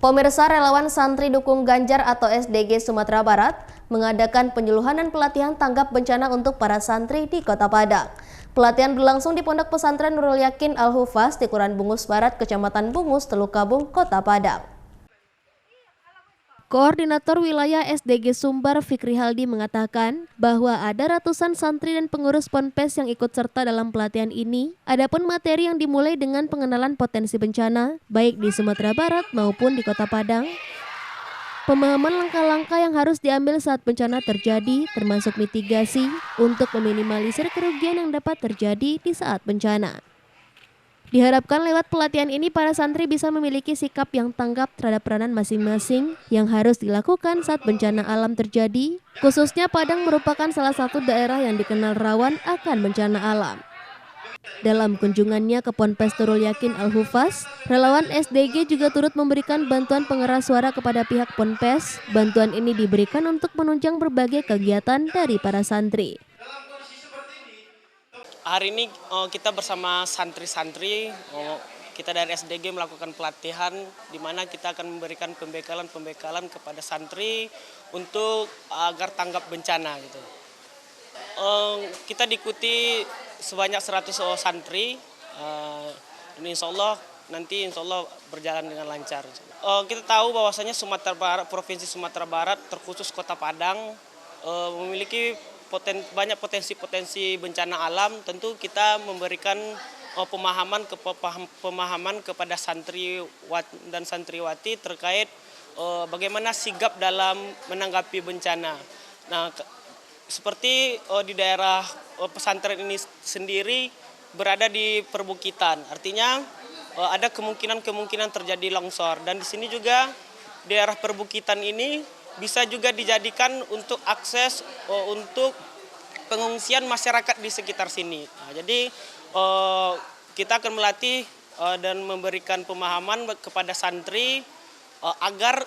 Pemirsa, relawan santri dukung Ganjar atau SDG Sumatera Barat mengadakan penyuluhan dan pelatihan tanggap bencana untuk para santri di Kota Padang. Pelatihan berlangsung di Pondok Pesantren Nurul Yakin Al-Hufaz di Kelurahan Bungus Barat, Kecamatan Bungus, Teluk Kabung, Kota Padang. Koordinator Wilayah SDG Sumbar Fikri Haldi mengatakan bahwa ada ratusan santri dan pengurus Ponpes yang ikut serta dalam pelatihan ini. Adapun materi yang dimulai dengan pengenalan potensi bencana, baik di Sumatera Barat maupun di Kota Padang. Pemahaman langkah-langkah yang harus diambil saat bencana terjadi, termasuk mitigasi untuk meminimalisir kerugian yang dapat terjadi di saat bencana. Diharapkan lewat pelatihan ini para santri bisa memiliki sikap yang tanggap terhadap peranan masing-masing yang harus dilakukan saat bencana alam terjadi, khususnya Padang merupakan salah satu daerah yang dikenal rawan akan bencana alam. Dalam kunjungannya ke Ponpes Nurul Yakin Al-Hufaz, relawan SDG juga turut memberikan bantuan pengeras suara kepada pihak Ponpes. Bantuan ini diberikan untuk menunjang berbagai kegiatan dari para santri. Hari ini kita bersama santri-santri, kita dari SDG melakukan pelatihan di mana kita akan memberikan pembekalan kepada santri untuk agar tanggap bencana gitu. Kita diikuti sebanyak 100 santri, dan insya Allah berjalan dengan lancar. Kita tahu bahwasanya Sumatera Barat, Provinsi Sumatera Barat terkhusus Kota Padang memiliki banyak potensi bencana alam. Tentu kita memberikan pemahaman kepada santri dan santriwati terkait bagaimana sigap dalam menanggapi bencana. Nah, seperti di daerah pesantren ini sendiri berada di perbukitan, artinya ada kemungkinan terjadi longsor, dan di sini juga daerah perbukitan ini bisa juga dijadikan untuk akses untuk pengungsian masyarakat di sekitar sini. Nah, jadi kita akan melatih dan memberikan pemahaman kepada santri agar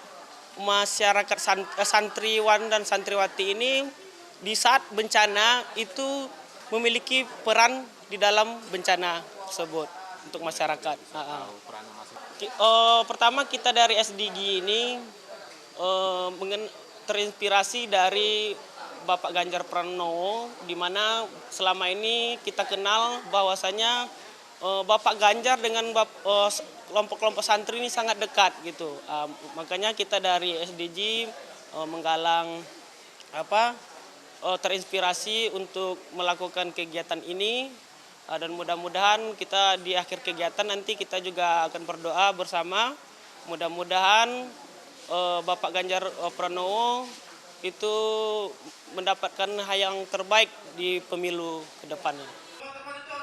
masyarakat santriwan dan santriwati ini di saat bencana itu memiliki peran di dalam bencana tersebut untuk masyarakat. Pertama, kita dari SDG ini terinspirasi dari Bapak Ganjar Pranowo, di mana selama ini kita kenal bahwasanya Bapak Ganjar dengan kelompok-kelompok santri ini sangat dekat gitu. Makanya kita dari SDG menggalang terinspirasi untuk melakukan kegiatan ini, dan mudah-mudahan kita di akhir kegiatan nanti kita juga akan berdoa bersama, mudah-mudahan Bapak Ganjar Pranowo itu mendapatkan hal yang terbaik di pemilu ke depannya.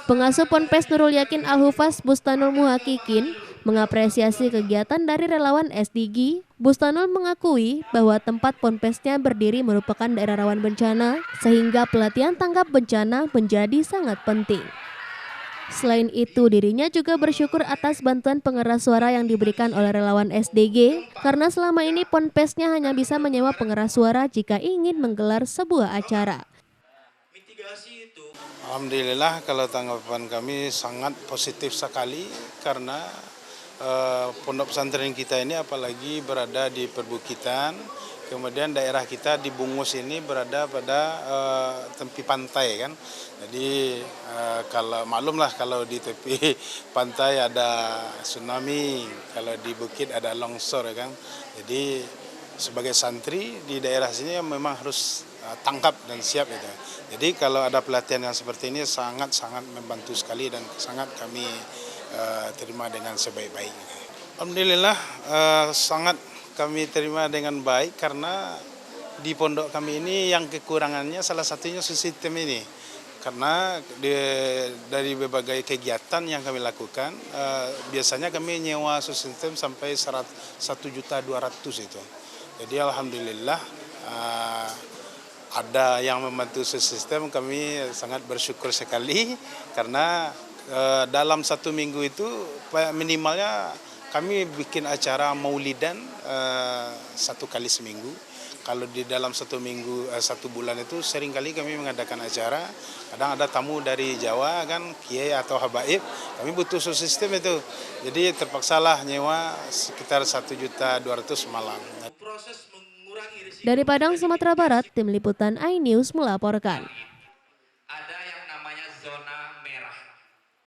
Pengasuh Ponpes Nurul Yakin Al-Hufaz Bustanul Muhakikin mengapresiasi kegiatan dari relawan SDG. Bustanul mengakui bahwa tempat ponpesnya berdiri merupakan daerah rawan bencana, sehingga pelatihan tanggap bencana menjadi sangat penting. Selain itu, dirinya juga bersyukur atas bantuan pengeras suara yang diberikan oleh relawan SDG, karena selama ini ponpesnya hanya bisa menyewa pengeras suara jika ingin menggelar sebuah acara. Alhamdulillah, kalau tanggapan kami sangat positif sekali, karena pondok pesantren kita ini apalagi berada di perbukitan, kemudian daerah kita di Bungus ini berada pada tepi pantai kan. Jadi kalau maklumlah kalau di tepi pantai ada tsunami, kalau di bukit ada longsor kan. Jadi sebagai santri di daerah sini memang harus tangkap dan siap itu. Jadi kalau ada pelatihan yang seperti ini sangat-sangat membantu sekali dan sangat kami terima dengan sebaik-baiknya. Alhamdulillah sangat kami terima dengan baik, karena di pondok kami ini yang kekurangannya salah satunya sistem ini. Karena dari berbagai kegiatan yang kami lakukan, biasanya kami nyewa sistem sampai 1.200.000 itu. Jadi alhamdulillah ada yang membantu sistem, kami sangat bersyukur sekali, karena dalam 1 minggu itu minimalnya kami bikin acara maulidan 1 kali seminggu. Kalau di dalam satu minggu, satu bulan itu seringkali kami mengadakan acara, kadang ada tamu dari Jawa kan, kiai atau habaib, kami butuh sound system itu. Jadi terpaksalah nyewa sekitar 1.200.000 malam. Dari Padang, Sumatera Barat, Tim Liputan iNews melaporkan. Ada yang namanya zona merah.